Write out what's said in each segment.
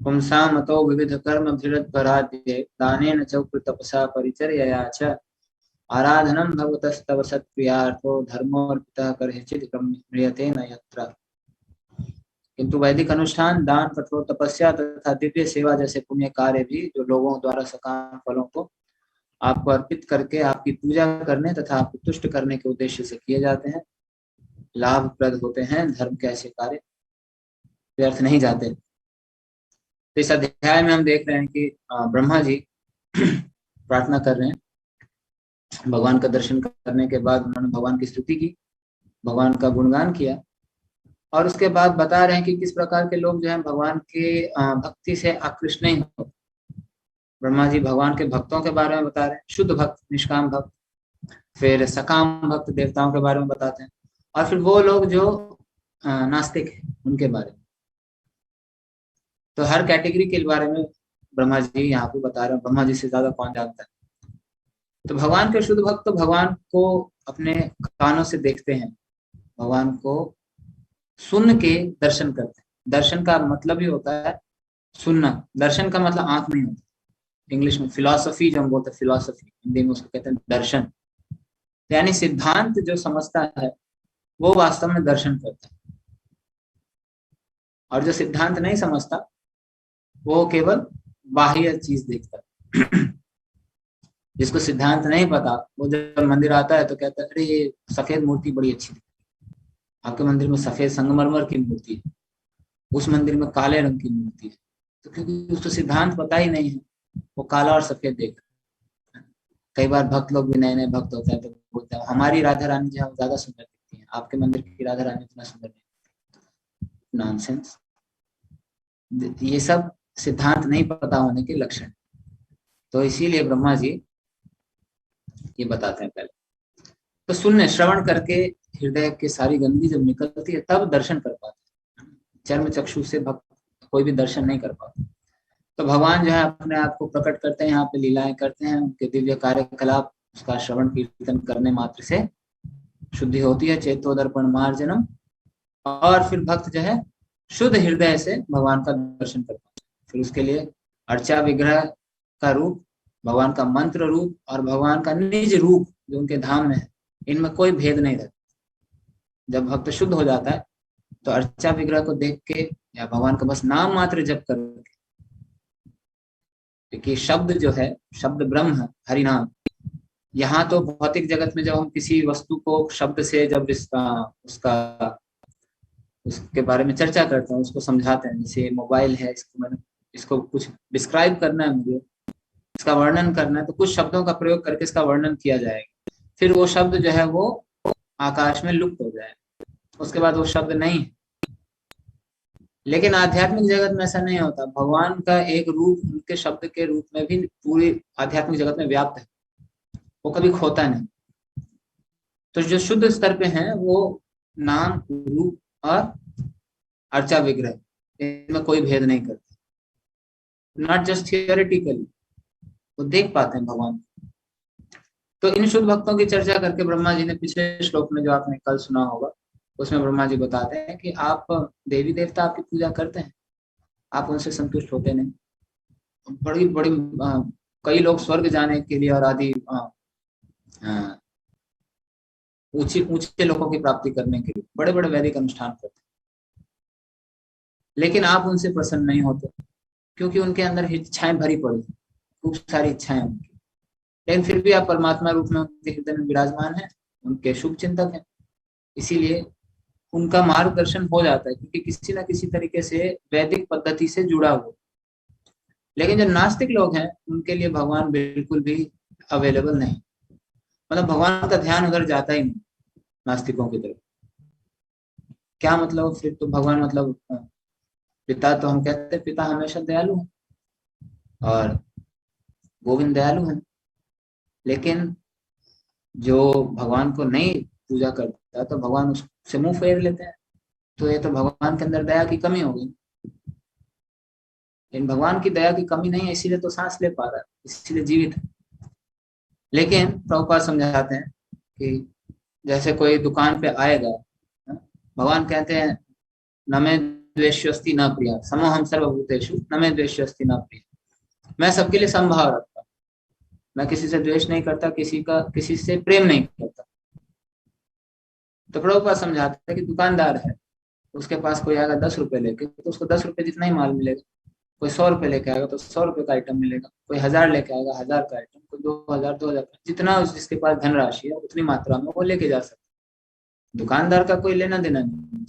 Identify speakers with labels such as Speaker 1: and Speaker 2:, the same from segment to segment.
Speaker 1: पुंसां मतो विविध कर्म धीरद्भराद्ये दानेन च तपसा परिचर्यया च आराधनं भगवतस्तव सत्क्रियार्थो धर्मोऽर्पितः कर्हिचित् म्रियते न यत्र। किंतु वैदिक अनुष्ठान, दान, कठोर तपस्या तथा दिव्य सेवा जैसे पुण्य कार्य भी जो लोगों द्वारा सकाम फलों को आपको अर्पित करके आपकी पूजा करने तथा आपको तुष्ट करने के उद्देश्य से किए जाते हैं, लाभप्रद होते हैं। धर्म के ऐसे कार्य व्यर्थ नहीं जाते। तो इस अध्याय में हम देख रहे हैं कि ब्रह्मा जी प्रार्थना कर रहे हैं। भगवान का दर्शन करने के बाद उन्होंने भगवान की स्तुति की, भगवान का गुणगान किया, और उसके बाद बता रहे हैं कि किस प्रकार के लोग जो हैं भगवान के भक्ति से आकृष्ट नहीं होते। ब्रह्मा जी भगवान के भक्तों के बारे में बता रहे हैं, शुद्ध भक्त, निष्काम भक्त, फिर सकाम भक्त देवताओं के बारे में बताते हैं, और फिर वो लोग जो नास्तिक हैं उनके बारे में। तो हर कैटेगरी के बारे में ब्रह्मा जी यहाँ पे बता रहे हैं। ब्रह्मा जी से ज्यादा कौन जानता है। तो भगवान के शुद्ध भक्त तो भगवान को अपने कानों से देखते हैं, भगवान को सुन के दर्शन करते हैं। दर्शन का मतलब ही होता है सुनना। दर्शन का मतलब आंख नहीं होता। इंग्लिश में फिलॉसफी जो हम बोलते हैं, फिलॉसफी हिंदी में उसको कहते हैं दर्शन। यानी सिद्धांत जो समझता है वो वास्तव में दर्शन करता है, और जो सिद्धांत नहीं समझता वो केवल बाह्य चीज देखता है। जिसको सिद्धांत नहीं पता वो जब मंदिर आता है तो कहता है अरे ये सफेद मूर्ति बड़ी अच्छी, आपके मंदिर में सफेद संगमरमर की मूर्ति है, उस मंदिर में काले रंग की मूर्ति है। तो क्योंकि उसको सिद्धांत पता ही नहीं है, वो काला और सफेद देखता है। कई बार भक्त लोग भी, नए नए भक्त होते हैं तो बोलते हैं हमारी राधा रानी जो है ज्यादा सुंदर दिखती है, आपके मंदिर की राधा रानी इतना सुंदर नहीं। नॉनसेंस। ये सब सिद्धांत नहीं पता होने के लक्षण। तो इसीलिए ब्रह्मा जी ये बताते हैं पहले। तो सुनने, श्रवण करके हृदय की सारी गंदगी जब निकलती है तब दर्शन कर पाते हैं। चर्म चक्षु से भक्त कोई भी दर्शन नहीं कर पाता। तो भगवान जो है अपने आप को प्रकट करते हैं, यहाँ पे लीलाएं करते हैं, उनके दिव्य कार्यकलाप, उसका श्रवण कीर्तन करने मात्र से शुद्धि होती है, चेतोदर्पण मार्जनम। और फिर भक्त जो है शुद्ध हृदय से भगवान का दर्शन कर पाते हैं। फिर उसके लिए अर्चा विग्रह का रूप, भगवान का मंत्र रूप और भगवान का निज रूप जो उनके धाम में है, इनमें कोई भेद नहीं रहता। जब भक्त शुद्ध हो जाता है तो अर्चा विग्रह को देख के या भगवान का बस नाम मात्र जप करके, क्योंकि शब्द जो है, शब्द ब्रह्म है, हरि नाम। यहाँ तो भौतिक जगत में जब हम किसी वस्तु को शब्द से जब उसके बारे में चर्चा करते हैं, उसको समझाते हैं, जैसे मोबाइल है, इसको कुछ डिस्क्राइब करना है मुझे, इसका वर्णन करना है, तो कुछ शब्दों का प्रयोग करके इसका वर्णन किया जाएगा। फिर वो शब्द जो है वो आकाश में लुप्त हो जाएगा, उसके बाद वो शब्द नहीं है। लेकिन आध्यात्मिक जगत में ऐसा नहीं होता। भगवान का एक रूप उनके शब्द के रूप में भी पूरी आध्यात्मिक जगत में व्याप्त है, वो कभी खोता नहीं। तो जो शुद्ध स्तर पे हैं वो नाम, रूप और अर्चा विग्रह, इनमें कोई भेद नहीं करते। नॉट जस्ट थियोरेटिकली, वो देख पाते हैं भगवान। तो इन शुद्ध भक्तों की चर्चा करके ब्रह्मा जी ने पिछले श्लोक में जो आपने कल सुना होगा, उसमें ब्रह्मा जी बताते हैं कि आप देवी देवता आपकी पूजा करते हैं, आप उनसे संतुष्ट होते नहीं। बड़ी बड़ी कई लोग स्वर्ग जाने के लिए और आदि ऊंचे ऊंचे लोगों की प्राप्ति करने के लिए बड़े बड़े वैदिक अनुष्ठान करते हैं, लेकिन आप उनसे प्रसन्न नहीं होते, क्योंकि उनके अंदर इच्छाएं भरी पड़ी, खूब सारी इच्छाएं उनकी। लेकिन फिर भी आप परमात्मा रूप में उनके हृदय में विराजमान है, उनके शुभ चिंतक हैं, इसीलिए उनका मार्गदर्शन हो जाता है, क्योंकि किसी ना किसी तरीके से वैदिक पद्धति से जुड़ा हुआ। लेकिन जो नास्तिक लोग हैं उनके लिए भगवान बिल्कुल भी अवेलेबल नहीं, मतलब भगवान का ध्यान उधर जाता ही नहीं नास्तिकों की तरफ। क्या मतलब? फिर तो भगवान मतलब पिता, तो हम कहते हैं पिता हमेशा दयालु है और गोविंद दयालु है, लेकिन जो भगवान को नहीं पूजा करता तो भगवान उससे मुंह फेर लेते हैं। तो ये तो भगवान के अंदर दया की कमी हो गई। लेकिन भगवान की दया की कमी नहीं है, इसीलिए तो सांस ले पा रहा है, इसीलिए जीवित है। लेकिन प्रभुपाद समझाते हैं कि जैसे कोई दुकान पे आएगा, भगवान कहते हैं न मैं द्वेष्योस्ति न प्रिय, समोहम सर्वभूतेषु न मे द्वेष्योस्ति न प्रिय। मैं सबके लिए समभाव रखता हूँ, मैं किसी से द्वेष नहीं करता, किसी से प्रेम नहीं करता। तो प्रभुपाद समझाते हैं कि दुकानदार है, उसके पास कोई आएगा 10 रुपए लेके तो उसको 10 रुपए जितना ही माल मिलेगा। कोई 100 रुपए लेके आएगा तो 100 रुपए का आइटम मिलेगा। कोई 1000 लेके आएगा 1000 का आइटम, कोई 2000 जितना जिसके पास धनराशि है उतनी मात्रा में वो लेके जा सकता है। दुकानदार का कोई लेना देना नहीं।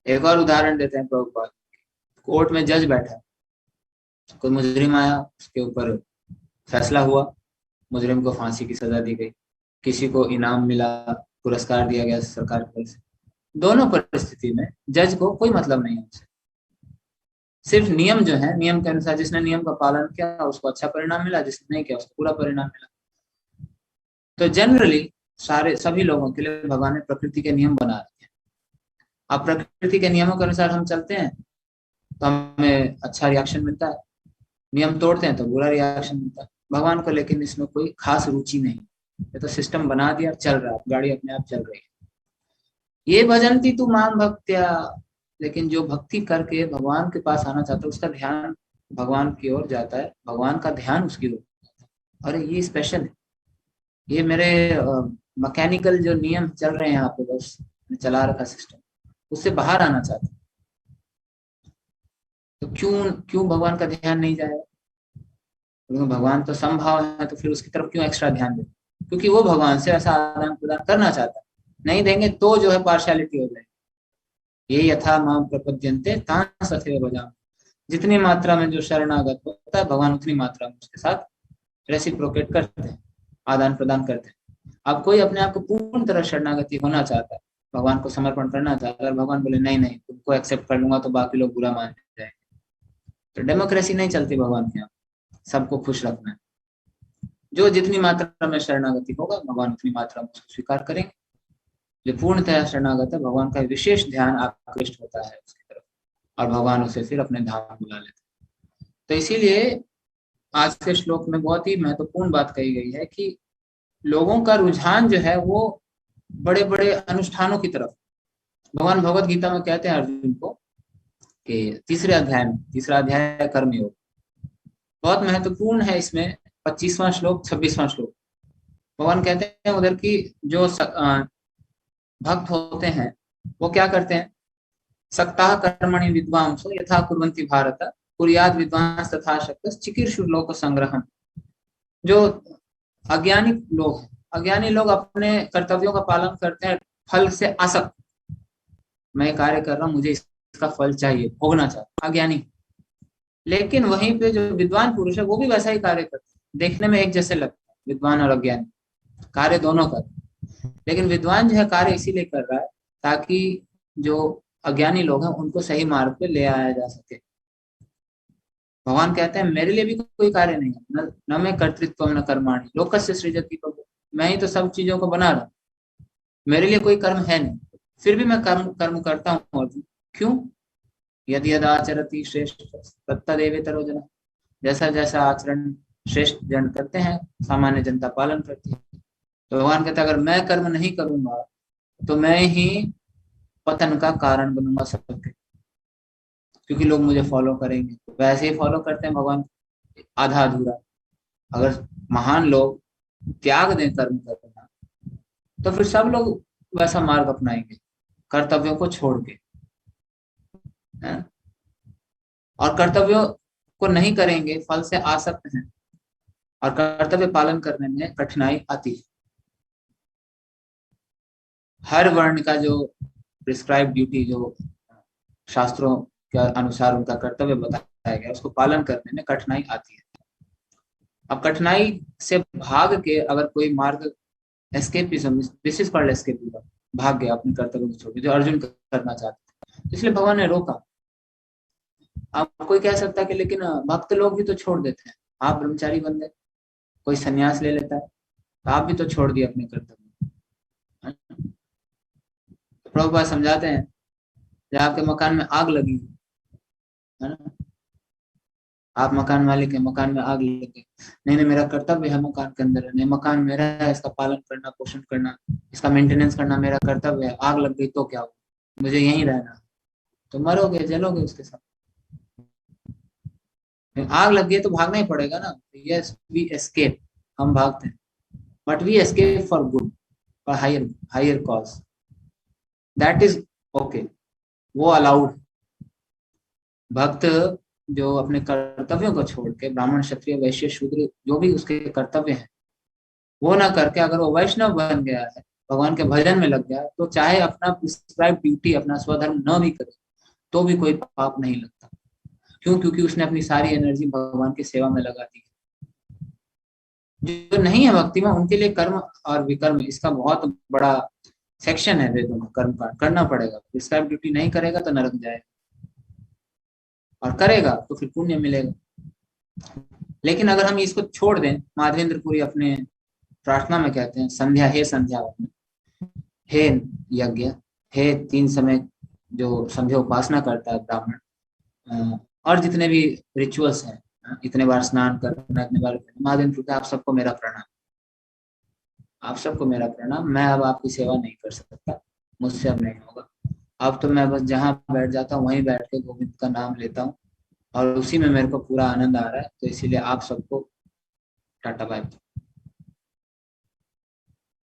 Speaker 1: एक और उदाहरण देते हैं प्रभुपाद। कोर्ट में जज बैठा है, कोई मुजरिम आया, उसके ऊपर फैसला हुआ, मुजरिम को फांसी की सजा दी गई, किसी को इनाम मिला, पुरस्कार दिया गया सरकार की तरफ से। दोनों परिस्थिति में जज को कोई मतलब नहीं है उनसे, सिर्फ नियम जो है, नियम के अनुसार जिसने नियम का पालन किया उसको अच्छा परिणाम मिला, जिसने नहीं किया उसको बुरा परिणाम मिला। तो जनरली सभी लोगों के लिए भगवान ने प्रकृति के नियम बना रखे हैं। अब प्रकृति के नियमों के अनुसार हम चलते हैं तो हमें अच्छा रिएक्शन मिलता है, नियम तोड़ते हैं तो बुरा रिएक्शन मिलता है। भगवान को लेकिन इसमें कोई खास रुचि नहीं, ये तो सिस्टम बना दिया, चल रहा है, गाड़ी अपने आप चल रही है। ये भजंती तू माम भक्त्या, लेकिन जो भक्ति करके भगवान के पास आना चाहता है उसका ध्यान भगवान की ओर जाता है, भगवान का ध्यान उसकी ओर जाता है। अरे ये स्पेशल है, ये मेरे मैकेनिकल जो नियम चल रहे हैं यहाँ पे, बस चला रखा सिस्टम, उससे बाहर आना चाहता है। तो क्यों भगवान का ध्यान नहीं जाएगा? तो भगवान तो समभाव है, तो फिर उसकी तरफ क्यों एक्स्ट्रा ध्यान दें? क्योंकि वो भगवान से ऐसा आदान प्रदान करना चाहता है। नहीं देंगे तो जो है पार्शियलिटी हो जाएगी। ये यथा माम प्रपद्यन्ते तां तथैव भजामि, जितनी मात्रा में जो शरणागत होता है भगवान उतनी मात्रा में उसके साथ रेसिप्रोकेट करते हैं, आदान प्रदान करते हैं। अब कोई अपने आप को पूर्ण तरह शरणागति होना चाहता है, भगवान को समर्पण करना चाहता है, भगवान बोले नहीं नहीं तुमको एक्सेप्ट कर लूंगा तो बाकी लोग बुरा मान जाएंगे, तो डेमोक्रेसी नहीं चलती भगवान के यहाँ, सबको खुश रखना है। जो जितनी मात्रा में शरणागति होगा भगवान उतनी मात्रा में उसको स्वीकार करेंगे। जो पूर्णतः शरणागत है भगवान का विशेष ध्यान आकृष्ट होता है उसकी तरफ, और भगवान उसे फिर अपने धाम बुला लेते हैं। तो इसीलिए आज के श्लोक में बहुत ही महत्वपूर्ण बात कही गई है कि लोगों का रुझान जो है वो बड़े बड़े अनुष्ठानों की तरफ। भगवान भगवत गीता में कहते हैं अर्जुन को कि तीसरा अध्याय कर्मयोग, बहुत महत्वपूर्ण है। इसमें 25वां श्लोक 26वां श्लोक भगवान कहते हैं उधर की जो भक्त होते हैं वो क्या करते हैं, सक्ताः कर्मणि विद्वांसो यथा कुर्वन्ति भारत कुर्यात् विद्वांस तथा शक्तः चिकीर्षु लोक संग्रहम्। जो अज्ञानी लोग हैं, अज्ञानी लोग अपने कर्तव्यों का पालन करते हैं फल से आसक्त, मैं कार्य कर रहा हूँ मुझे इसका फल चाहिए, भोगना चाहता, अज्ञानी। लेकिन वहीं पे जो विद्वान पुरुष है वो भी वैसा ही कार्य करते हैं, देखने में एक जैसे लगता है, विद्वान और अज्ञानी कार्य दोनों करते हैं। लेकिन विद्वान जो है कार्य इसीलिए कर रहा है ताकि जो अज्ञानी लोग हैं उनको सही मार्ग पे ले आया जा सके। भगवान कहते हैं मेरे लिए भी कोई कार्य नहीं है, न मैं कर्तृत्व न कर्माणि लोकस्य सृजति प्रभु, मैं ही तो सब चीजों को बना रहा हूँ, मेरे लिए कोई कर्म है नहीं, फिर भी मैं कर्म करता हूँ। अर्जुन क्यों? यदि यद आचरति श्रेष्ठ तत्तदेवेतरो जनः, जैसा जैसा आचरण श्रेष्ठ जन करते हैं सामान्य जनता पालन करती है। तो भगवान कहता है अगर मैं कर्म नहीं करूंगा तो मैं ही पतन का कारण बनूंगा सबके, क्योंकि लोग मुझे फॉलो करेंगे। वैसे ही फॉलो करते हैं भगवान आधा अधूरा। अगर महान लोग त्याग दें कर्म करना तो फिर सब लोग वैसा मार्ग अपनाएंगे कर्तव्यों को छोड़ के, और कर्तव्यों को नहीं करेंगे, फल से आसक्त हैं और कर्तव्य पालन करने में कठिनाई आती है। हर वर्ण का जो प्रिस्क्राइब ड्यूटी, जो शास्त्रों के अनुसार उनका कर्तव्य बताया गया, उसको पालन करने में कठिनाई आती है। अब कठिनाई से भाग के अगर कोई मार्ग escapism, this is called escapism, भाग गया अपने कर्तव्य को छोड़ के, जो अर्जुन करना चाहते थे, इसलिए भगवान ने रोका। अब कोई कह सकता है कि लेकिन भक्त लोग भी तो छोड़ देते हैं, आप ब्रह्मचारी बन गए, कोई सन्यास ले लेता है तो आप भी तो छोड़ दिए अपने कर्तव्य। तो प्रभुपाद समझाते हैं जब आपके मकान में आग लगी है ना, आप मकान मालिक है, मकान में आग लगी, नहीं मेरा कर्तव्य है मकान के अंदर, नहीं मकान मेरा है, इसका पालन करना, पोषण करना, इसका मेंटेनेंस करना मेरा कर्तव्य है, आग लग गई तो क्या हुआ, मुझे यहीं रहना। तो मरोगे, जलोगे उसके साथ। आग लग गई तो भागना ही पड़ेगा ना। यस वी एस्केप, हम भागते हैं, but we escape for good, for higher higher cause, that is okay, वो अलाउड। भक्त जो अपने कर्तव्यों को छोड़ के, ब्राह्मण क्षत्रिय वैश्य शूद्र जो भी उसके कर्तव्य हैं वो ना करके अगर वो वैष्णव बन गया है, भगवान के भजन में लग गया, तो चाहे अपना प्रिस्क्राइब ड्यूटी, अपना स्वधर्म न भी करे तो भी कोई पाप नहीं लगता। क्यों? क्योंकि उसने अपनी सारी एनर्जी भगवान की सेवा में लगा दी। जो नहीं है भक्ति में, उनके लिए कर्म और विकर्म इसका बहुत बड़ा सेक्शन है वेदों में। कर्म का करना पड़ेगा, प्रिस्क्राइब ड्यूटी नहीं करेगा तो नरक जाएगा, और करेगा तो फिर पुण्य मिलेगा। लेकिन अगर हम इसको छोड़ दें, माधवेंद्र पुरी अपने प्रार्थना में कहते हैं, संध्या हे संध्या, हे यज्ञ, हे 3 समय जो संध्या उपासना करता है ब्राह्मण, और जितने भी रिचुअल्स हैं, इतने बार स्नान करना, इतने बार, महादेव पुरी, आप सबको मेरा प्रणाम, आप सबको मेरा प्रणाम, मैं अब आपकी सेवा नहीं कर सकता, मुझसे अब नहीं होगा। अब तो मैं बस जहाँ बैठ जाता हूँ वहीं बैठ के गोविंद का नाम लेता हूँ, और उसी में मेरे को पूरा आनंद आ रहा है, तो इसीलिए आप सबको टाटा बाय।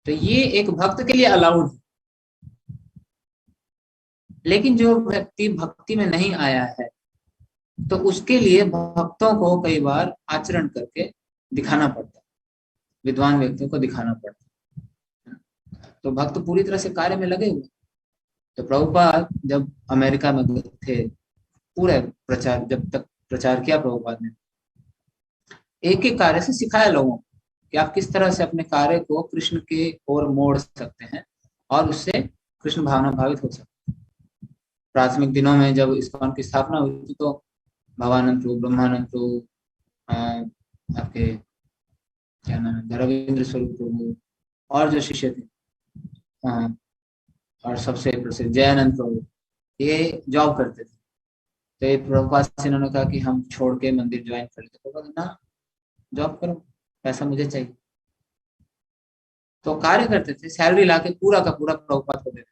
Speaker 1: तो ये एक भक्त के लिए अलाउड है। लेकिन जो व्यक्ति भक्ति में नहीं आया है, तो उसके लिए भक्तों को कई बार आचरण करके दिखाना पड़ता है, विद्वान व्यक्तियों को दिखाना पड़ता है। तो भक्त पूरी तरह से कार्य में लगे हुए। तो प्रभुपाद जब अमेरिका में थे, पूरे प्रचार, जब तक प्रचार किया प्रभुपाद ने, एक एक कार्य से सिखाया लोगों को कि आप किस तरह से अपने कार्य को कृष्ण के ओर मोड़ सकते हैं, और उससे कृष्ण भावना भावित हो सकते हैं। प्राथमिक दिनों में जब इस्कॉन की स्थापना हुई थी, तो भवानंद प्रभु, ब्रह्मानंद प्रभु, आपके क्या नाम है, रविंद्र स्वरूप प्रभु, और जो शिष्य थे, और सबसे प्रसिद्ध जयानंद प्रभु, ये जॉब करते थे। तो ये प्रभुपाद से इन्होंने कहा कि हम छोड़ के मंदिर ज्वाइन कर लेते। प्रभुपाद ना, जॉब करो, पैसा मुझे चाहिए। तो कार्य करते थे, सैलरी लाके पूरा का पूरा प्रभुपाद को देते थे।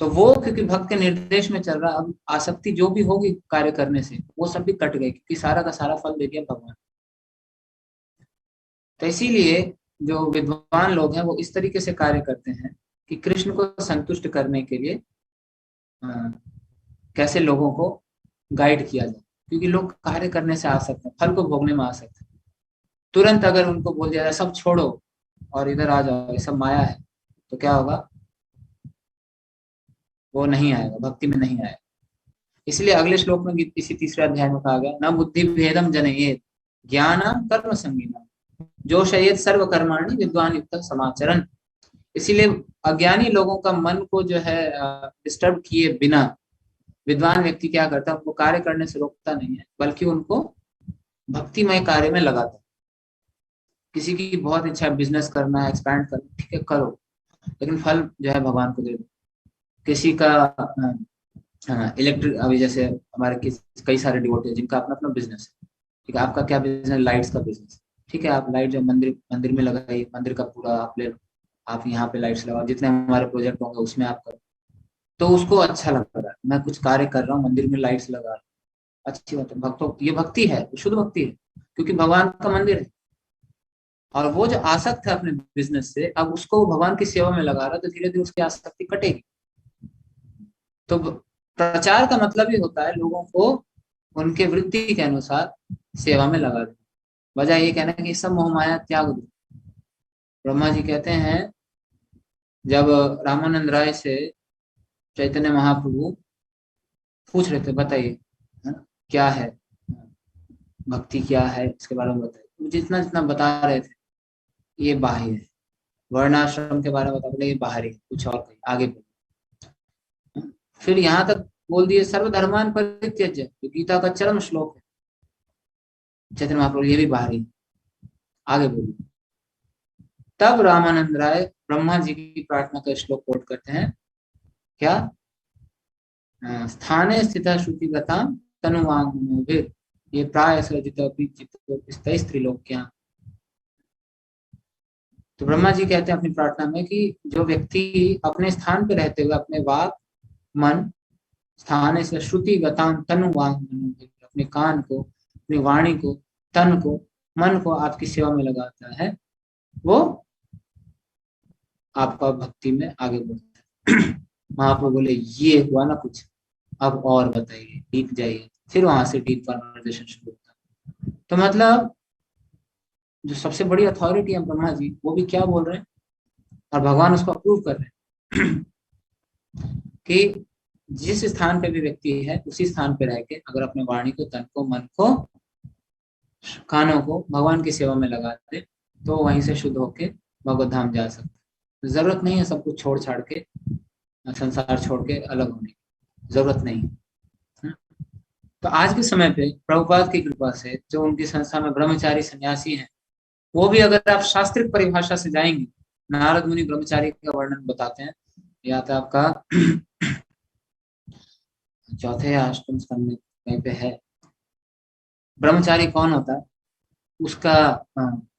Speaker 1: तो वो क्योंकि भक्त के निर्देश में चल रहा, अब आसक्ति जो भी होगी कार्य करने से वो सब भी कट गई, क्योंकि सारा का सारा फल दे दिया भगवान। तो इसीलिए जो विद्वान लोग हैं वो इस तरीके से कार्य करते हैं कि कृष्ण को संतुष्ट करने के लिए कैसे लोगों को गाइड किया जाए, क्योंकि लोग कार्य करने से आ सकते हैं, फल को भोगने में आ सकते हैं। तुरंत अगर उनको बोल दिया जाए सब छोड़ो और इधर आ जाओ, ये सब माया है, तो क्या होगा? वो नहीं आएगा, भक्ति में नहीं आएगा। इसलिए अगले श्लोक में, इसी तीसरे अध्याय में कहा गया, न बुद्धि भेदम जनयेत ज्ञानम कर्म संगीनम जो शयेत सर्व कर्माणि विद्वान युक्त समाचरण। इसीलिए अज्ञानी लोगों का मन को जो है डिस्टर्ब किए बिना विद्वान व्यक्ति क्या करता है, उनको कार्य करने से रोकता नहीं है, बल्कि उनको भक्तिमय कार्य में लगाता है। किसी की बहुत इच्छा है बिजनेस करना है, एक्सपैंड करना, ठीक है करो, लेकिन फल जो है भगवान को दे दो। किसी का इलेक्ट्रिक, अभी जैसे हमारे कई सारे डिवोटी है जिनका अपना अपना बिजनेस है, ठीक है, आपका क्या बिजनेस? लाइट्स का बिजनेस, ठीक है, आप लाइट जो मंदिर मंदिर में लगाइए, मंदिर का पूरा आप ले लो, आप यहाँ पे लाइट्स लगाओ, जितने हमारे प्रोजेक्ट होंगे उसमें आप करो। तो उसको अच्छा लग रहा है, मैं कुछ कार्य कर रहा हूँ, मंदिर में लाइट्स लगा रहा हूँ, अच्छी बात है, भक्तों ये भक्ति है, शुद्ध भक्ति है, क्योंकि भगवान का मंदिर है। और वो जो आसक्त है अपने बिजनेस से, अब उसको भगवान की सेवा में लगा रहा है, तो धीरे धीरे उसकी आसक्ति कटेगी। तो प्रचार का मतलब ही होता है लोगों को उनके वृत्ति के अनुसार सेवा में लगा देना। वजह ये कहना है कि सब मोह माया त्याग दो। ब्रह्मा जी कहते हैं, जब रामानंद राय से चैतन्य महाप्रभु पूछ रहे थे, बताइए क्या है भक्ति, क्या है इसके बारे में बताइए, जितना जितना बता रहे थे ये बाह्य है, वर्णाश्रम के बारे में बता बोले ये बाहरी है, कुछ और कहीं आगे बोले। फिर यहाँ तक बोल दिए सर्वधर्मान परित्यज्य, जो गीता का चरम श्लोक है, चैतन्य महाप्रभु ये भी बाहरी है, आगे बोलिए। तब रामानंद राय ब्रह्मा जी की प्रार्थना का श्लोक कोट करते हैं, क्या? स्थाने स्थित श्रुतिगता तनुवांगमोभिर ये प्राय स्त्रीलोक्या। तो ब्रह्मा जी कहते हैं अपनी प्रार्थना में कि जो व्यक्ति अपने स्थान पे रहते हुए अपने वाक, मन स्थान से श्रुति गताम तनु वांग मनोभिर, अपने कान को, अपनी वाणी को, तन को, मन को आपकी सेवा में लगाता है, वो आपका भक्ति में आगे बढ़ता है। महाप्रभु बोले ये हुआ ना कुछ, अब और बताइए, डीप जाइए। फिर वहां से डीप कन्वर्सेशन शुरू होता है। तो मतलब जो सबसे बड़ी अथॉरिटी है ब्रह्मा जी, वो भी क्या बोल रहे हैं और भगवान उसको अप्रूव कर रहे हैं कि जिस स्थान पे भी व्यक्ति है उसी स्थान पे रह के अगर अपने वाणी को, तन को, मन को, कानों को भगवान की सेवा में लगा दे तो वहीं से शुद्ध होके भगवत धाम जा सकते हैं। जरूरत नहीं है सब कुछ छोड़ छाड़ के, संसार छोड़ के अलग होने की जरूरत नहीं है। तो आज के समय पे प्रभुपाद की कृपा से जो उनकी संस्था में ब्रह्मचारी सन्यासी हैं, वो भी अगर आप शास्त्रिक परिभाषा से जाएंगे, नारद मुनि ब्रह्मचारी का वर्णन बताते हैं, या तो आपका चौथे या अष्टम स्कंद में कहीं पे है। ब्रह्मचारी कौन होता है, उसका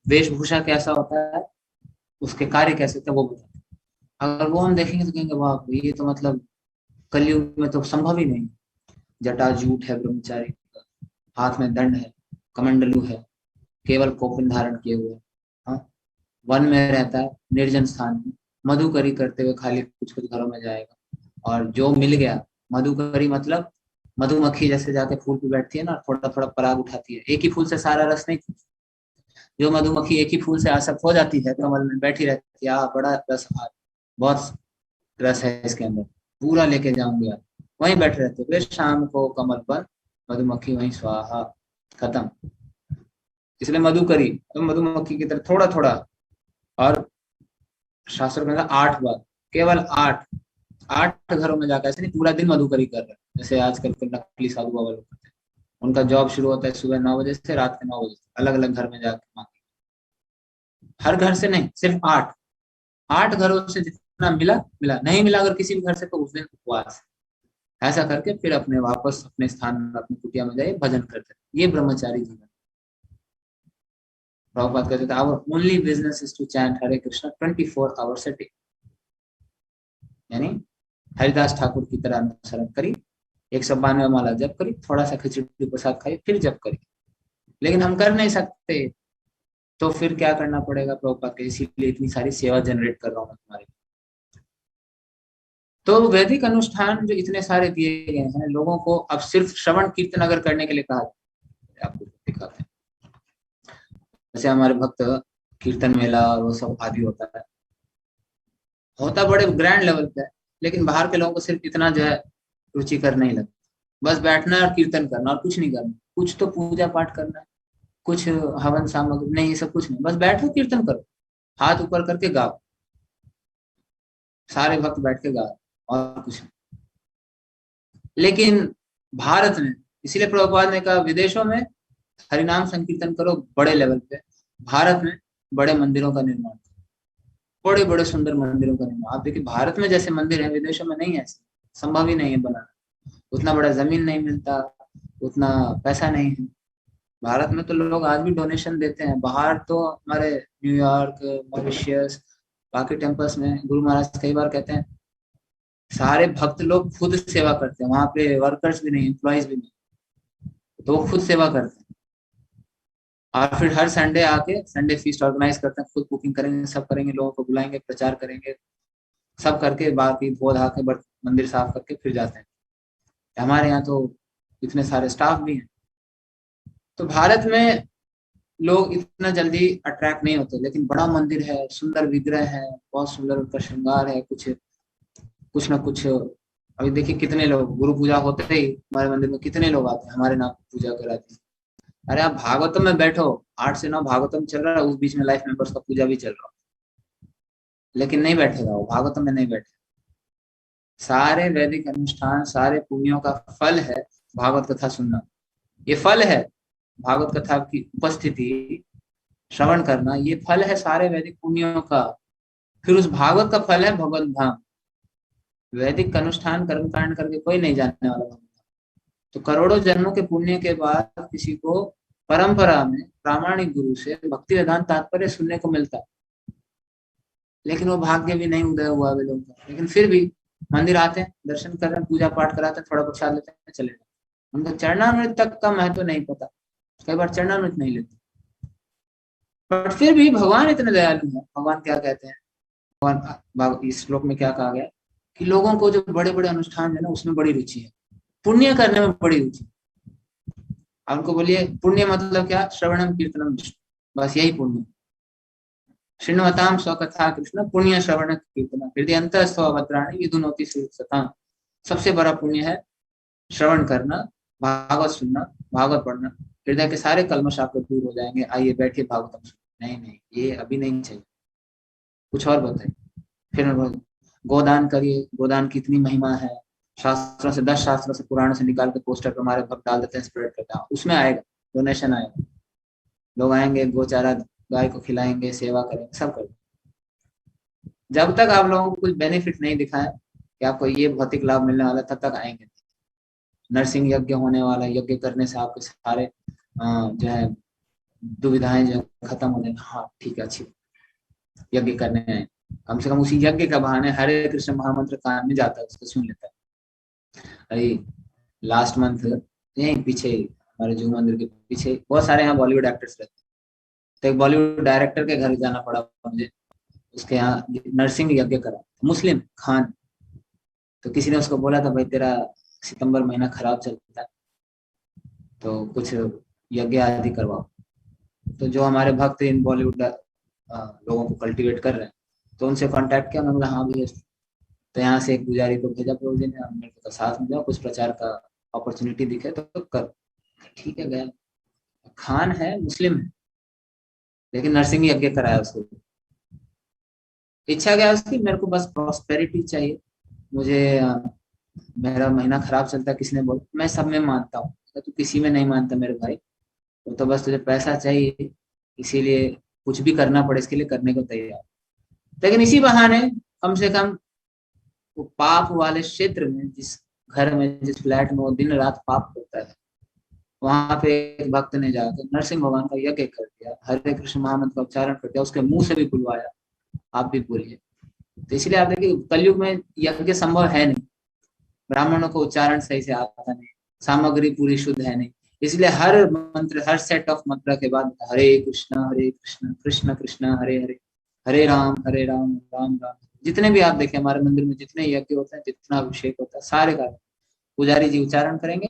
Speaker 1: वेशभूषा कैसा होता है, उसके कार्य कैसे होते हैं, वो बताते हैं। अगर वो हम देखेंगे तो कहेंगे वाह, ये तो मतलब कलयुग में तो संभव ही नहीं। जटा जूट है ब्रह्मचारी का, हाथ में दंड है, कमंडलू है, केवल कोपिन धारण किए हुए, हाँ, वन में रहता है, निर्जन स्थान में, मधुकरी करते हुए खाली कुछ कुछ घरों में जाएगा, और जो मिल गया, मधुकरी मतलब मधुमक्खी जैसे जाके फूल पे बैठती है ना, थोड़ा थोड़ा पराग उठाती है, एक ही फूल से सारा रस नहीं। जो मधुमक्खी एक ही फूल से आसक्त हो जाती है, कमल में बैठी रहती है, बड़ा रस, बहुत रस है इसके अंदर, पूरा लेके जाऊंगी आप, वहीं बैठे रहते फिर शाम को कमल पर मधुमक्खी वहीं स्वाहा, खत्म। इसलिए मधुकरी तो मधुमक्खी की तरह थोड़ा थोड़ा, और शास्त्र में 8 बार, केवल 8 घरों में जाकर, ऐसे नहीं पूरा दिन मधुकरी कर रहे हैं जैसे आजकल के नकली साधु बाबा लोग करते हैं। उनका जॉब शुरू होता है सुबह 9 बजे से रात के 9 बजे, अलग अलग घर में जाकर मांगे, हर घर से नहीं, सिर्फ 8 घरों से जितना मिला मिला, नहीं मिला अगर किसी भी घर से तो उस दिन उपवास, ऐसा करके फिर अपने वापस अपने स्थान में, अपनी कुटिया में जाइए, भजन करते। ये ब्रह्मचारी जीवन। प्रभुपाद कहते थे our only business is to chant Hare Krishna 24 hours a day। यानी हरिदास ठाकुर की तरह अनुसरण करी, 192 माला जप करी, थोड़ा सा खिचड़ी प्रसाद खाई, फिर जप करी। लेकिन हम कर नहीं सकते, तो फिर क्या करना पड़ेगा प्रभुपाद के, इसीलिए इतनी सारी सेवा जनरेट कर रहा हूँ मैं तुम्हारे। तो वैदिक अनुष्ठान जो इतने सारे दिए गए हैं लोगों को, अब सिर्फ श्रवण कीर्तन अगर करने के लिए कहा, आपको दिखाते हैं जैसे हमारे भक्त कीर्तन मेला और वो सब आदि होता बड़े ग्रैंड लेवल पे है, लेकिन बाहर के लोगों को सिर्फ इतना जो है रुचिकर नहीं लगता, बस बैठना है और कीर्तन करना और कुछ नहीं करना। कुछ तो पूजा पाठ करना है, कुछ हवन सामग्री नहीं, ये सब कुछ नहीं, बस बैठो कीर्तन करो, हाथ ऊपर करके गाओ, सारे भक्त बैठ के गाओ और कुछ नहीं। लेकिन भारत में, इसीलिए प्रभुपाद ने कहा विदेशों में हरिनाम संकीर्तन करो बड़े लेवल पे, भारत में बड़े मंदिरों का निर्माण, बड़े बड़े सुंदर मंदिरों का निर्माण। आप देखिए भारत में जैसे मंदिर है विदेशों में नहीं है, ऐसे संभव ही नहीं है बनाना, उतना बड़ा जमीन नहीं मिलता, उतना पैसा नहीं है। भारत में तो लोग आज भी डोनेशन देते हैं, बाहर तो हमारे न्यूयॉर्क, मॉरिशियस, बाकी टेम्पल्स में गुरु महाराज कई बार कहते हैं सारे भक्त लोग खुद सेवा करते हैं, वहां पे वर्कर्स भी नहीं, एम्प्लॉयज भी नहीं, तो वो खुद सेवा करते हैं। और फिर हर संडे आके संडे फीस्ट ऑर्गेनाइज करते हैं, खुद कुकिंग करेंगे, सब करेंगे, लोगों को बुलाएंगे, प्रचार करेंगे, सब करके बाकी धो धा के मंदिर साफ करके फिर जाते हैं। हमारे यहाँ तो इतने सारे स्टाफ भी हैं। तो भारत में लोग इतना जल्दी अट्रैक्ट नहीं होते, लेकिन बड़ा मंदिर है, सुंदर विग्रह है, बहुत सुंदर उनका श्रृंगार है, कुछ कुछ ना कुछ। अभी देखिए कितने लोग गुरु पूजा होते ही हमारे मंदिर में कितने लोग आते हैं, हमारे नाम पूजा कराते हैं। अरे आप भागवतम में बैठो, 8 से 9 भागवतम चल रहा है, उस बीच में लाइफ मेंबर्स का पूजा भी चल रहा है, लेकिन नहीं बैठेगा वो, भागवतम में नहीं बैठे। सारे वैदिक अनुष्ठान, सारे पुण्यों का फल है भागवत कथा सुनना, ये फल है भागवत कथा की उपस्थिति, श्रवण करना, ये फल है सारे वैदिक पुण्यों का। फिर उस भागवत का फल है भगवत धाम। वैदिक अनुष्ठान कर्म कांड करके कोई नहीं जानने वाला भगवत। तो करोड़ों जन्मों के पुण्य के बाद किसी को परंपरा में प्रामाणिक गुरु से भक्ति वेदांत तात्पर्य सुनने को मिलता, लेकिन वो भाग्य भी नहीं उदय हुआ वे लोगों का। लेकिन फिर भी मंदिर आते हैं, दर्शन कर रहे हैं, पूजा पाठ कराते हैं, थोड़ा प्रसाद लेते हैं, चले जाते हैं। उनको चरणामृत तक का महत्व नहीं पता, कई बार चरणामृत नहीं लेते। बट फिर भी भगवान इतने दयालु हैं। भगवान क्या कहते हैं, भगवान इस श्लोक में क्या कहा गया कि लोगों को जो बड़े बड़े अनुष्ठान है ना उसमें बड़ी रुचि है, पुण्य करने में बड़ी रुचि है। आप उनको बोलिए पुण्य मतलब क्या, श्रवणम कीर्तनम विष्णु, बस यही पुण्य। शृण्वताम स्वकथा कृष्ण पुण्य श्रवण कीर्तन हृदय अंतःस्थ भद्राणि विधुनोति सताम। सबसे बड़ा पुण्य है श्रवण करना, भागवत सुनना, भागवत पढ़ना, हृदय के सारे कल्मश आपको दूर हो जाएंगे। आइए बैठिए भागवत सुनिए। नहीं नहीं, ये अभी नहीं चाहिए, कुछ और बताइए। फिर गोदान करिए, गोदान की इतनी महिमा है, शास्त्रों से 10 शास्त्रों से पुराणों से निकाल के पोस्टर पर हमारे भक्त डाल देते हैं, स्प्रेड करते हैं, उसमें आएगा डोनेशन आएगा, लोग आएंगे, गोचारा गाय को खिलाएंगे, सेवा करेंगे, सब करेंगे। जब तक आप लोगों को कुछ बेनिफिट नहीं दिखाए कि आपको ये भौतिक लाभ मिलने वाला, तब तक आएंगे। नरसिंह यज्ञ होने वाला, यज्ञ करने से आपके सारे जो है दुविधाएं जो खत्म हो जाएंगी। हाँ ठीक है, अच्छी यज्ञ करने आए, कम से कम उसी यज्ञ का बहाने हरे कृष्ण महामंत्र कान में जाता है, उसको सुन लेता है। अरे लास्ट मंथ यहीं पीछे हमारे जू मंदिर के पीछे बहुत सारे यहाँ बॉलीवुड एक्टर्स रहते हैं, तो एक बॉलीवुड डायरेक्टर के घर जाना पड़ा मुझे, उसके यहाँ नरसिंह यज्ञ करा, मुस्लिम खान। तो किसी ने उसको बोला था भाई तेरा सितंबर महीना खराब चलता है तो कुछ यज्ञ आदि करवाओ। तो जो हमारे भक्त इन बॉलीवुड लोगों को कल्टीवेट कर रहे हैं, तो उनसे कांटेक्ट किया, उन्होंने बोला हाँ भैया। तो यहाँ से एक पुजारी को भेजा प्रभु जी ने, मेरे को साथ में जाओ, कुछ प्रचार का अपॉर्चुनिटी दिखे तो कर। ठीक है गया। खान है, मुस्लिम है, लेकिन नरसिंह यज्ञ कराया उसको। इच्छा क्या है उसकी, मेरे को बस प्रॉस्पेरिटी चाहिए, मुझे मेरा महीना खराब चलता है, किसी ने बोला मैं सब में मानता हूँ, तू किसी में नहीं मानता मेरे भाई, तो बस तुझे पैसा चाहिए, इसीलिए कुछ भी करना पड़े इसके लिए करने को तैयार। लेकिन इसी बहाने कम से कम वो पाप वाले क्षेत्र में, जिस घर में, जिस फ्लैट में वो दिन रात पाप होता है, वहां पे एक भक्त ने जाकर नरसिंह भगवान का यज्ञ कर दिया, हरे कृष्ण महामंत्र का उच्चारण कर दिया, उसके मुंह से भी बुलवाया, आप भी बोलिए। तो इसलिए आप देखिए कलयुग में यज्ञ संभव है नहीं, ब्राह्मणों को उच्चारण सही से आता नहीं, सामग्री पूरी शुद्ध है नहीं, इसलिए हर मंत्र, हर सेट ऑफ मंत्र के बाद हरे कृष्ण कृष्ण कृष्ण हरे हरे, हरे राम राम राम। जितने भी आप देखें हमारे मंदिर में जितने यज्ञ होते हैं, जितना अभिषेक होता है, सारे का पुजारी जी उच्चारण करेंगे,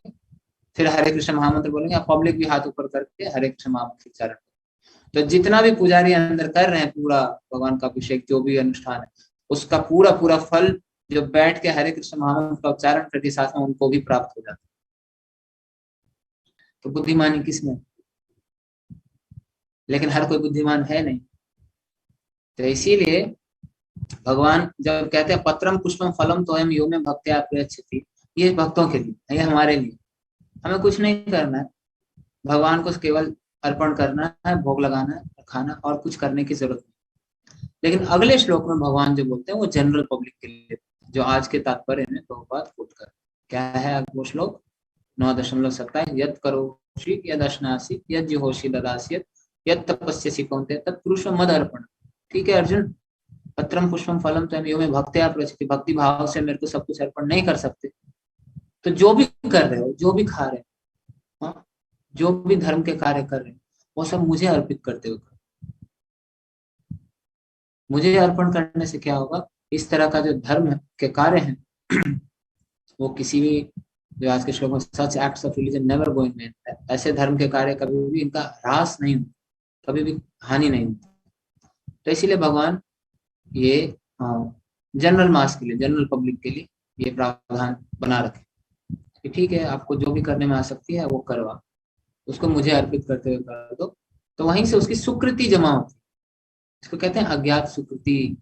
Speaker 1: फिर हरे कृष्ण महामंत्र बोलेंगे, पब्लिक भी हाथ ऊपर करके हरे कृष्ण महामंत्र उच्चारण करेंगे। तो जितना भी पुजारी अंदर कर रहे हैं पूरा भगवान का अभिषेक, जो भी अनुष्ठान है, उसका पूरा पूरा फल जो बैठ के हरे कृष्ण महामंत्र का उच्चारण करके साथ में उनको भी प्राप्त हो जाता है। तो बुद्धिमानी किसमें, लेकिन हर कोई बुद्धिमान है नहीं। तो इसीलिए भगवान जब कहते हैं पत्रम पुष्पम फलम तो हम यो में भक्त्या प्रयच्छति, ये भक्तों के लिए, ये हमारे लिए, हमें कुछ नहीं करना है, भगवान को केवल अर्पण करना है, भोग लगाना है, खाना, और कुछ करने की जरूरत नहीं। लेकिन अगले श्लोक में भगवान जो बोलते हैं वो जनरल पब्लिक के लिए, जो आज के तात्पर्य में प्रभुपाद कोट कर, क्या है वो श्लोक 9.27, यद करोषि यद अश्नासि यद जुहोषि ददासि यद तपस्यसि कौन्तेय तत्पुरुषो मद अर्पण। ठीक है अर्जुन, पत्रम पुष्पम फलम तो यो में भक्त्या प्रचिति, भक्ति भाव से मेरे को सब कुछ अर्पण नहीं कर सकते, तो जो भी कर रहे हो, जो भी खा रहे हो, हाँ, जो भी धर्म के कार्य कर रहे हो, वो सब मुझे अर्पित करते हो। मुझे अर्पण करने से क्या होगा, इस तरह का जो धर्म के कार्य हैं वो किसी भी, जो आज के श्लोक में सच acts of religion never go in when, ऐसे धर्म के कार्य कभी भी इनका ह्रास नहीं होता, कभी भी हानि नहीं होती। तो इसीलिए भगवान ये जनरल मास के लिए, जनरल पब्लिक के लिए ये प्रावधान बना रखे कि ठीक है आपको जो भी करने में आसक्ति है वो करवा, उसको मुझे अर्पित करते हुए कर दो। तो वहीं से उसकी सुकृति जमा होती है, इसको कहते हैं अज्ञात सुकृति।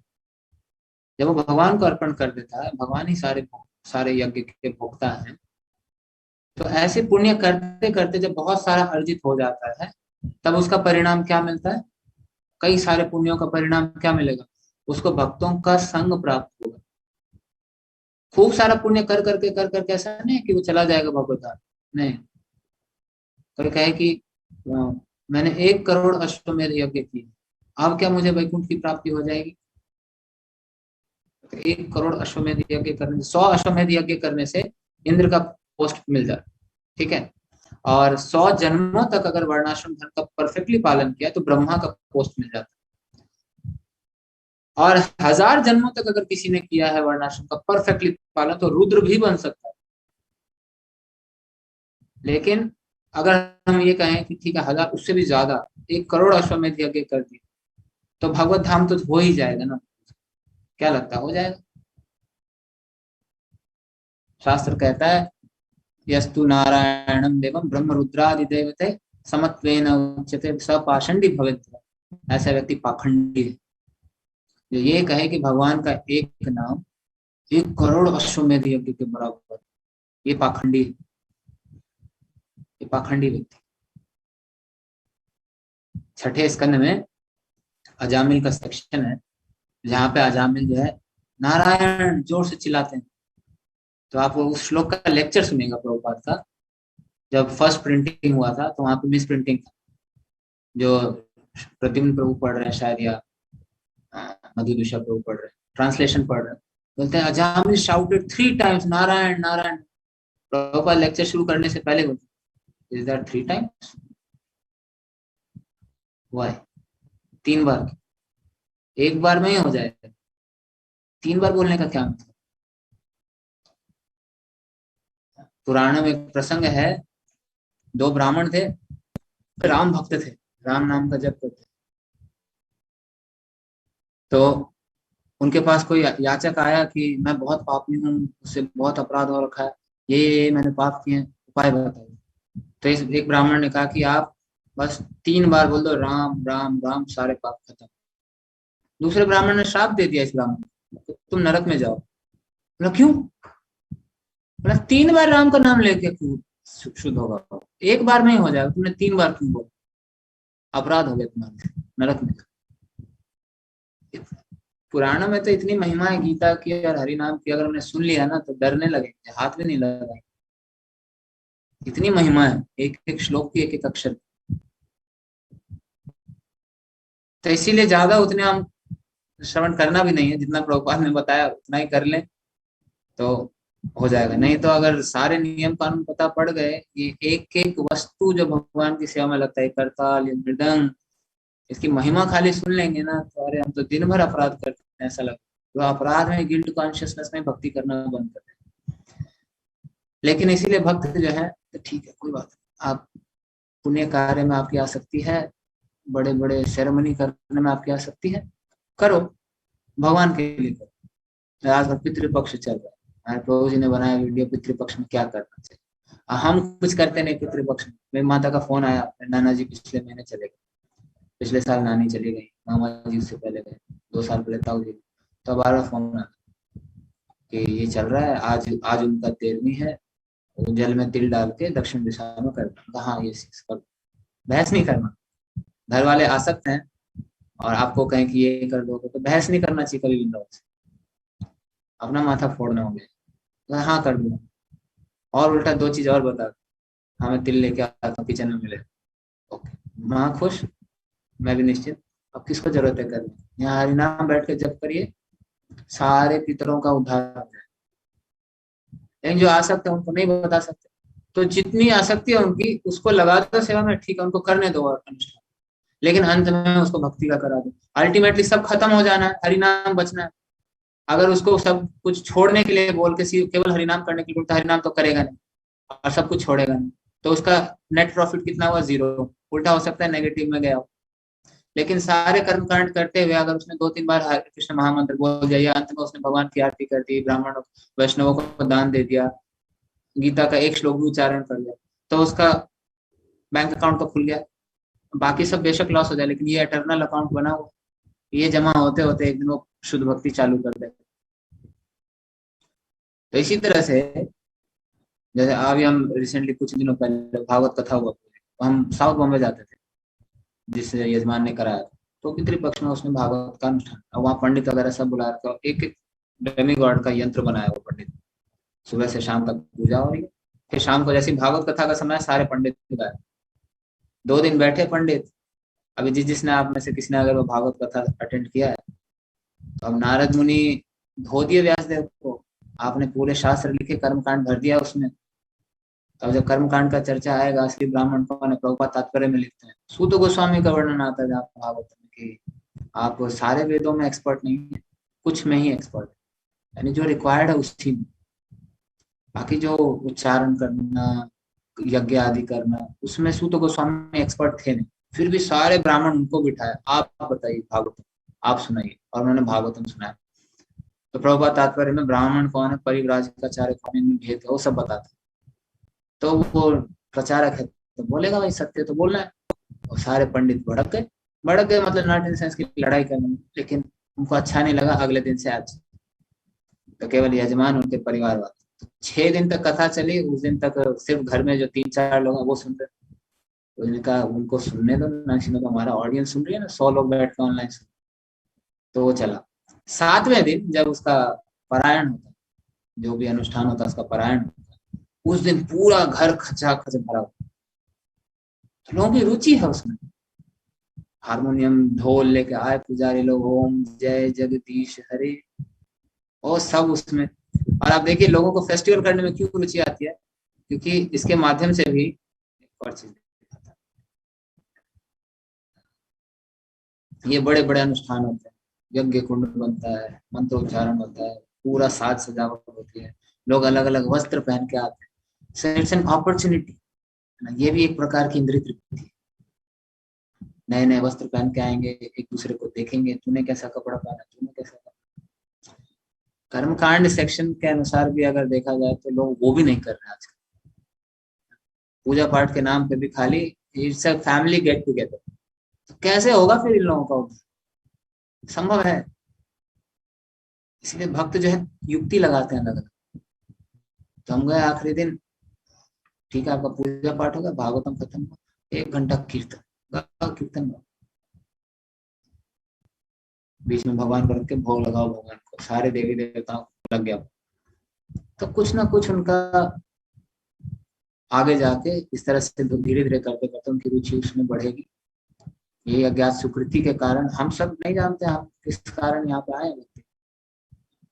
Speaker 1: जब वो भगवान को अर्पण कर देता है, भगवान ही सारे सारे यज्ञ के भोक्ता हैं, तो ऐसे पुण्य करते करते जब बहुत सारा अर्जित हो जाता है, तब उसका परिणाम क्या मिलता है, कई सारे पुण्यों का परिणाम क्या मिलेगा, उसको भक्तों का संग प्राप्त होगा। खूब सारा पुण्य कर करके ऐसा नहीं है कि वो चला जाएगा भगवत धाम, नहीं। तो कहे कि मैंने 1 करोड़ अश्वमेध यज्ञ किए, अब क्या मुझे वैकुंठ की प्राप्ति हो जाएगी। 1 करोड़ अश्वमेध यज्ञ करने, 100 अश्वमेध यज्ञ करने से इंद्र का पोस्ट मिल जाता, ठीक है। और 100 जन्मों तक अगर वर्णाश्रम धर्म का परफेक्टली पालन किया तो ब्रह्मा का पोस्ट मिल जाता। और 1000 जन्मों तक अगर किसी ने किया है वर्णाश्रम का परफेक्टली पालन तो रुद्र भी बन सकता है। लेकिन अगर हम ये कहें कि ठीक है 1000 उससे भी ज्यादा, 1 करोड़ अश्वमेध यज्ञ कर दिए तो भगवत धाम तो हो ही जाएगा ना। क्या लगता है हो जाएगा? शास्त्र कहता है यस्तु नारायणम देवम ब्रह्म रुद्रादि देवते समत्वेन उच्यते स पाषंडी भवेत्। ऐसा व्यक्ति पाखंडी है जो ये कहे कि भगवान का एक नाम 1 करोड़ अश्वमेध यज्ञ के बराबर, ये पाखंडी है, ये पाखंडी व्यक्ति। छठे स्कंद में अजामिल का सेक्शन है जहाँ पे अजामिल जो है नारायण जोर से चिल्लाते हैं। तो आप उस श्लोक का लेक्चर सुनेगा प्रभुपाद का, जब फर्स्ट प्रिंटिंग हुआ था तो वहां पे मिस प्रिंटिंग था, जो प्रद्युम्न प्रभु पढ़ रहे हैं शायद या मधुदूषा प्रभु पढ़ रहे हैं, ट्रांसलेशन पढ़ रहे हैं, बोलते हैं Ajamil shouted 3 times Narayan Narayan. Prabhupada lecture शुरू करने से पहले बोलते इज दैट 3 times? व्हाई 3 बार? एक बार में ही हो जाएगा, 3 बार बोलने का क्या मतलब? पुराणों में एक प्रसंग है, 2 ब्राह्मण थे, राम भक्त थे, राम नाम का जप करते। तो उनके पास कोई याचक आया कि मैं बहुत पापी हूँ, उससे बहुत अपराध हो रखा है, ये मैंने पाप किए, उपाय बताइए। तो इस एक ब्राह्मण ने कहा कि आप बस 3 बार बोल दो राम राम राम, सारे पाप खत्म। दूसरे ब्राह्मण ने श्राप दे दिया इस ब्राह्मण को, तुम नरक में जाओ। बोला क्यों? बोला 3 बार राम का नाम लेके शुद्ध होगा, एक बार में ही हो जाएगा, तुमने 3 बार क्यों बोला? अपराध हो गया तुम्हारे, नरक में। पुराणों में तो इतनी महिमा है गीता की और हरि नाम की, अगर हमने सुन लिया ना तो डरने लगेंगे, हाथ भी नहीं लगाएंगे। इतनी महिमा है एक एक श्लोक की, एक एक अक्षर। तो इसीलिए ज्यादा उतने हम श्रवण करना भी नहीं है, जितना प्रभुपाद ने बताया उतना ही कर लें तो हो जाएगा। नहीं तो अगर सारे नियम कानून पता पड़ गए, ये एक एक वस्तु जो भगवान की सेवा में लगता है, करताल या मृदंग, इसकी महिमा खाली सुन लेंगे ना तो अरे हम तो दिन भर अपराध करते हैं ऐसा लगता है। तो अपराध में, गिल्ट कॉन्शियसनेस में भक्ति करना बंद कर दें। लेकिन इसीलिए भक्त जो है तो ठीक है, कोई बात नहीं, आप पुण्य कार्य में आपकी आसक्ति है, बड़े बड़े सेरेमनी करने में आपकी आसक्ति है, करो, भगवान के लिए करो। आज पितृपक्ष चल रहा है, हमारे प्रभु जी ने बनाया वीडियो पितृपक्ष में क्या करना चाहिए। हम कुछ करते नहीं पितृपक्ष में। मेरी माता का फोन आया, नाना जी पिछले महीने चले गए, पिछले साल नानी चली गई, मामा जी उससे पहले गए, 2 साल पहले ताऊ जी। तो बार बार फोन आया कि ये चल रहा है, आज आज उनका 13वीं है, जल में तिल डाल के दक्षिण दिशा में करना। हाँ ये कर, बहस नहीं करना। घर वाले आसक्त हैं और आपको कहें कि ये कर दो तो बहस नहीं करना चाहिए कभी भी, अपना माथा फोड़ना हो गया तो हाँ कर दूंगा, और उल्टा 2 चीज और बता, हाँ मैं तिल लेके आता हूँ किचन में मिले, ओके, माँ खुश, मैं भी निश्चित। अब किसको जरूरत है करने, यहाँ हरिनाम बैठ के जप करिए, सारे पितरों का उद्धार हो जाए। लेकिन जो आसक्त है उनको नहीं बता सकते, तो जितनी आसक्ति है उनकी उसको लगा दो सेवा में, ठीक है, उनको करने दो अनुष्ठान, लेकिन अंत में उसको भक्ति का करा दो। अल्टीमेटली सब खत्म हो जाना है, हरिनाम बचना है। अगर उसको सब कुछ छोड़ने के लिए बोल के केवल हरिनाम करने के लिए बोलता, हरिनाम तो करेगा नहीं और सब कुछ छोड़ेगा नहीं, तो उसका नेट प्रॉफिट कितना हुआ? 0। उल्टा हो सकता है नेगेटिव में गया हो। लेकिन सारे कर्म कांड करते हुए अगर उसने 2-3 बार हरे कृष्ण महामंत्र बोल दिया, या अंत में उसने भगवान की आरती कर दी, ब्राह्मणों वैष्णवों को दान दे दिया, गीता का एक श्लोक भी उच्चारण कर लिया, तो उसका बैंक अकाउंट तो खुल गया। बाकी सब बेशक लॉस हो जाए, लेकिन ये एटर्नल अकाउंट बना हुआ, ये जमा होते होते एक दिन वो शुद्ध भक्ति चालू कर दे। तो इसी तरह से जैसे अभी हम रिसेंटली कुछ दिनों पहले भागवत कथा हुआ, तो हम साउथ बॉम्बे जाते थे, जिस यजमान ने कराया था, तो पितृपक्ष में उसने भागवत का अनुष्ठान, और वहाँ पंडित वगैरह सब बुला रखा, एक एक डेमी गॉड का यंत्र बनाया वो पंडित, सुबह से शाम तक पूजा हो रही है। फिर शाम को जैसे भागवत कथा का समय, सारे पंडित गाए, 2 दिन बैठे पंडित। अभी जिसने आप में से किसी ने अगर वो भागवत कथा अटेंड किया है, तो अब नारद मुनि धो दिए व्यासदेव को, आपने पूरे शास्त्र लिखे, कर्मकांड भर दिया उसमें। तब जब कर्मकांड का चर्चा आएगा, असली ब्राह्मण कौन है, प्रभुपाद तात्पर्य में लिखते हैं, सूत गोस्वामी का वर्णन आता है जहाँ भागवत में कि आप सारे वेदों में एक्सपर्ट नहीं है, कुछ में ही एक्सपर्ट है, यानी जो रिक्वायर्ड है उसी में। बाकी जो उच्चारण करना, यज्ञ आदि करना, उसमें सूत गोस्वामी एक्सपर्ट थे नहीं, फिर भी सारे ब्राह्मण उनको बिठाया, आप बताइए भागवतम, आप सुनाइए, और उन्होंने भागवतम सुनाया। तो प्रभुपाद तात्पर्य में ब्राह्मण कौन है, परिव्राजकाचार्य कौन है, इनमें भेद है, वो सब बताता। तो वो प्रचारक है तो बोलेगा भाई सत्य तो बोलना है। और सारे पंडित भड़क गए मतलब नॉट इन सेंस की लड़ाई करने में, लेकिन उनको अच्छा नहीं लगा। अगले दिन से आज तो केवल यजमान उनके परिवार वाले, तो 6 दिन तक कथा चली। उस दिन तक सिर्फ घर में जो 3-4 लोग हैं वो सुन रहे। तो उन्होंने कहा उनको सुनने दो ना, तो हमारा ऑडियंस सुन रही है ना, 100 लोग बैठ के ऑनलाइन सुन। तो वो चला। 7वें दिन जब उसका पारायण होता, जो भी अनुष्ठान होता उसका पारायण होता, उस दिन पूरा घर खचा खच भरा हुआ। तो लोगों की रुचि है उसमें, हारमोनियम ढोल लेके आए पुजारी लोग, ओम जय जगदीश हरे, और सब उसमें। और आप देखिए लोगों को फेस्टिवल करने में क्यों रुचि आती है, क्योंकि इसके माध्यम से भी एक और चीज, ये बड़े बड़े अनुष्ठान होते हैं, यज्ञ कुंड बनता है, मंत्रोच्चारण होता है, पूरा साज सजावट होती है, लोग अलग अलग वस्त्र पहन के आते हैं। सो इट्स एन अपॉर्चुनिटी, ये भी एक प्रकार की इंद्रिय तृप्ति है। नए नए वस्त्र पहन के आएंगे, एक दूसरे को देखेंगे, तूने कैसा कपड़ा पहना, तूने कैसा कपड़ा। कर्मकांड सेक्शन के अनुसार भी अगर देखा जाए तो लोग वो भी नहीं कर रहे आजकल। पूजा पाठ के नाम पे भी खाली it's a family get together. तो कैसे होगा फिर इन लोगों का उद्धार? संभव है? इसलिए भक्त जो है युक्ति लगाते हैं अलग अलग। तो हम गए आखिरी दिन, ठीक है आपका पूजा पाठ होगा, भागवतम खत्म हुआ, 1 घंटा कीर्तन, कीर्तन बीच में भगवान को रख के भोग लगाओ, भगवान को, सारे देवी देवताओं को लग गया। तो कुछ ना कुछ उनका आगे जाके इस तरह से धीरे धीरे करते करते उनकी रुचि उसमें बढ़ेगी। ये अज्ञात सुकृति के कारण, हम सब नहीं जानते हम किस कारण यहाँ पे आए हैं।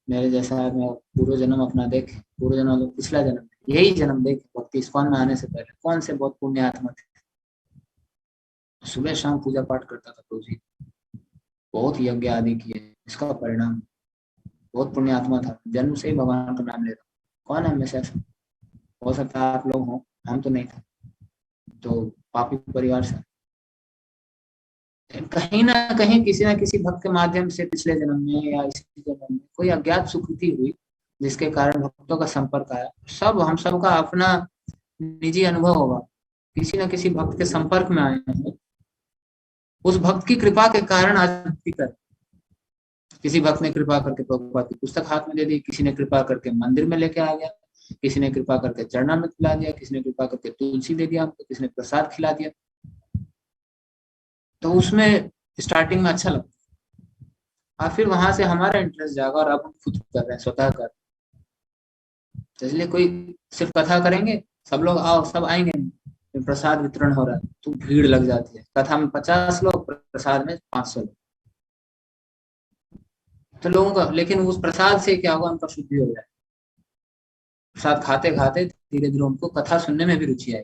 Speaker 1: मेरे जैसा मैं पूर्व जन्म अपना देख, पूर्व जन्म पिछला जन्म, यही जन्म देख भक्ति इस्कॉन में आने से पहले कौन से बहुत पुण्य आत्मा थे, सुबह शाम पूजा पाठ करता था प्रभु जी, बहुत यज्ञ आदि किए, इसका परिणाम बहुत पुण्य आत्मा था, जन्म से ही भगवान का नाम ले रहा। कौन है में से ऐसा? हो सकता है आप लोग हो, हम तो नहीं थे, तो पापी परिवार से। कहीं ना कहीं किसी ना किसी भक्त के माध्यम से पिछले जन्म में या इसी जन्म में कोई अज्ञात सुकृति हुई, जिसके कारण भक्तों का संपर्क आया। सब हम सबका अपना निजी अनुभव होगा, किसी न किसी भक्त के संपर्क में आए हैं, उस भक्त की कृपा के कारण आज भक्ति कर। किसी भक्त ने कृपा करके प्रभुपाद की पुस्तक हाथ में दे दी, किसी ने कृपा करके मंदिर में लेके आ गया, किसी ने कृपा करके चरणामृत खिला दिया, किसी ने कृपा करके तुलसी दे दिया हमको, किसी ने प्रसाद खिला दिया। तो उसमें स्टार्टिंग में अच्छा लगता, और फिर वहां से हमारा इंटरेस्ट जागा और अब हम खुद कर रहे हैं, स्वतः कर। तो इसलिए कोई सिर्फ कथा करेंगे, सब लोग आओ, सब आएंगे नहीं, प्रसाद वितरण हो रहा है तो भीड़ लग जाती है, कथा में 50 लोग, प्रसाद में 500 लोग। तो लोगों का, लेकिन उस प्रसाद से क्या होगा, उनका शुद्धि हो जाए। प्रसाद खाते खाते धीरे धीरे उनको कथा सुनने में भी रुचि आई।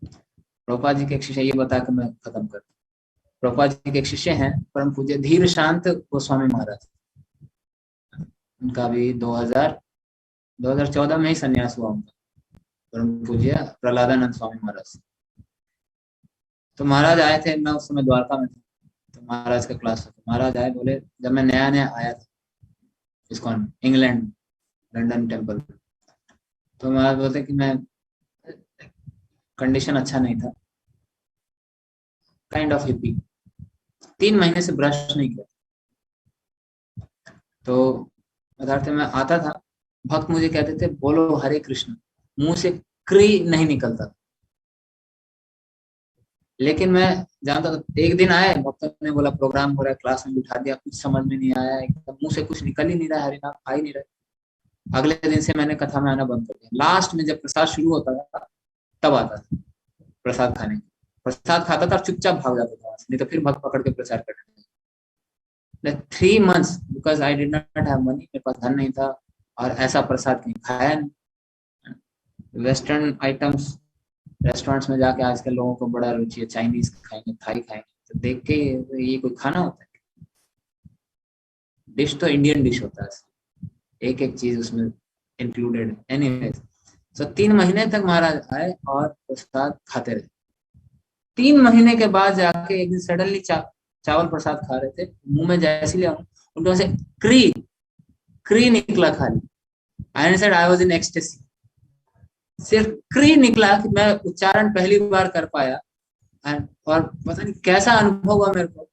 Speaker 1: प्रभुपाद जी के एक शिष्य, ये बता के मैं खत्म कर, प्रभुपाद जी के एक शिष्य हैं परम पूज्य धीर शांत गोस्वामी महाराज, उनका भी 2014 में ही संन्यास हुआ उनका, परम पूज्य प्रहलादानंद स्वामी महाराज। तो महाराज आए थे, मैं उस समय द्वारका में था, तो महाराज का क्लास था। महाराज आए, बोले जब मैं नया नया आया था इस्कॉन, इंग्लैंड लंदन टेम्पल, तो महाराज बोलते कि मैं, कंडीशन अच्छा नहीं था, काइंड ऑफ हिप्पी, 3 महीने से ब्रश नहीं किया। तो पदार्थ में आता था, भक्त मुझे कहते थे बोलो हरे कृष्ण, मुंह से क्री नहीं निकलता, लेकिन मैं जानता था। एक दिन आए, भक्तों ने बोला प्रोग्राम हो रहा है, क्लास में बिठा दिया, कुछ समझ में नहीं आया, एकदम मुंह से कुछ निकल ही नहीं रहा, हरे नाम आ ही नहीं रहा। अगले दिन से मैंने कथा में आना बंद कर दिया। लास्ट में जब प्रसाद शुरू होता था तब आता था प्रसाद खाने, प्रसाद खाता था, चुपचाप भाग जाता था, नहीं तो फिर भक्त पकड़ के प्रचार करने। like 3 months because I did not have money, मेरे पास धन नहीं था और ऐसा प्रसाद कहीं खाया नहीं। वेस्टर्न आइटम्स रेस्टोरेंट्स में जाके आजकल लोगों को बड़ा रुचि है, चाइनीज खाएंगे, थाई खाएंगे, तो देख के ये कोई खाना होता है? डिश तो इंडियन डिश होता है, एक एक चीज उसमें इंक्लूडेड है। एनीवेज, तो 3 महीने तक महाराज आए और प्रसाद खाते रहे। 3 महीने के बाद जाके एक दिन सडनली चावल प्रसाद खा रहे थे, मुंह में जैसे लिया उनको से क्री क्री निकला खाली। I said I was in ecstasy. सिर्फ क्री निकला कि मैं उच्चारण पहली बार कर पाया, और पता नहीं कैसा अनुभव हुआ मेरे को।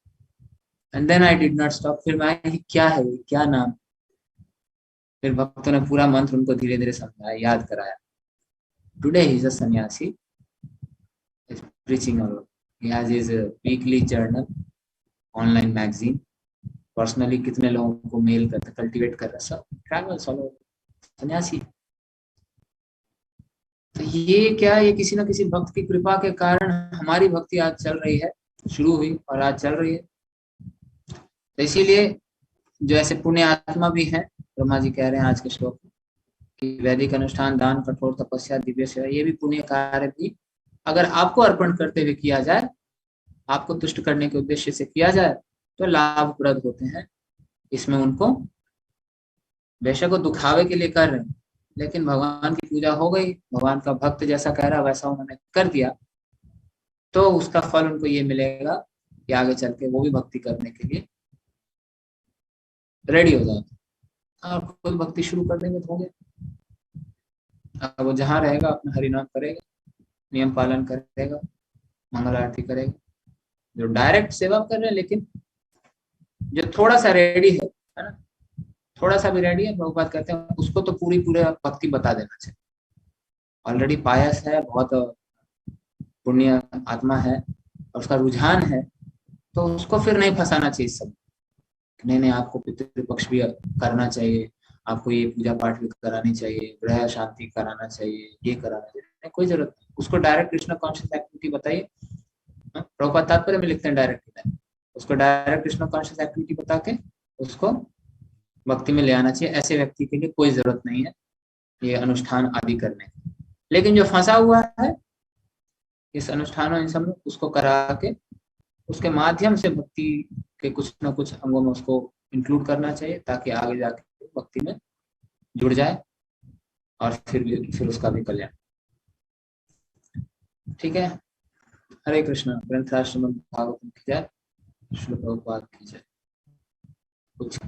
Speaker 1: And then I did not stop. फिर मैं क्या है ये, क्या नाम? फिर भक्तों ने पूरा मंत्र उनको धीरे धीरे समझाया, याद कराया। टुडे ही इज अ सन्यासी, is preaching all over. He has his weekly journal, online magazine. Personally कितने लोगों को मेल करता, कल्टीवेट कर रहा, सब ट्रैवल्स ऑल ओवर, सन्यासी। तो ये क्या, ये किसी ना किसी भक्त की कृपा के कारण हमारी भक्ति आज चल रही है, शुरू हुई और आज चल रही है। तो इसीलिए जो ऐसे पुण्य आत्मा भी हैं, ब्रह्मा जी कह रहे हैं आज के श्लोक में कि वैदिक अनुष्ठान, दान, कठोर तपस्या, दिव्य सेवा, ये भी पुण्य कार्य भी अगर आपको अर्पण करते हुए किया जाए, आपको तुष्ट करने के उद्देश्य से किया जाए, तो लाभप्रद होते हैं। इसमें उनको बेशक वो दुखावे के लिए कर रहे हैं, लेकिन भगवान की पूजा हो गई, भगवान का भक्त जैसा कह रहा वैसा उन्होंने कर दिया, तो उसका फल उनको ये मिलेगा कि आगे चल के वो भी भक्ति करने के लिए रेडी हो जाए और खुद भक्ति शुरू कर देंगे तो हो गया। अब वो जहाँ रहेगा अपना हरिनाम करेगा, नियम पालन करेगा, मंगल आरती करेगा। जो डायरेक्ट सेवा कर रहे हैं, लेकिन जो थोड़ा सा रेडी है ना, थोड़ा सा भी रेडी है, प्रभुपाद कहते हैं उसको तो पूरी भक्ति बता देना चाहिए। ऑलरेडी पायस है, बहुत पुण्य आत्मा है और उसका रुझान है, तो उसको फिर नहीं फंसाना चाहिए सब। नहीं नहीं, आपको पितृपक्ष भी करना चाहिए, आपको ये पूजा पाठ भी करानी चाहिए, ग्रह शांति कराना चाहिए, ये कराना चाहिए, कोई जरूरत नहीं। उसको डायरेक्ट कृष्ण कॉन्शियस एक्टिविटी बताइए। प्रभुपाद तात्पर्य में लिखते हैं डायरेक्ट, उसको डायरेक्ट कृष्ण कॉन्शियस एक्टिविटी बता के उसको भक्ति में ले आना चाहिए। ऐसे व्यक्ति के लिए कोई जरूरत नहीं है ये अनुष्ठान आदि करने की। लेकिन जो फंसा हुआ है इस अनुष्ठानों इन सब में, उसको करा के उसके माध्यम से भक्ति के कुछ न कुछ अंगों में उसको इंक्लूड करना चाहिए, ताकि आगे जाके भक्ति में जुड़ जाए और फिर उसका भी कल्याण। ठीक है, हरे कृष्ण। ग्रंथराज श्रीमद् भागवतम की जय, श्रील प्रभुपाद की जय। कुछ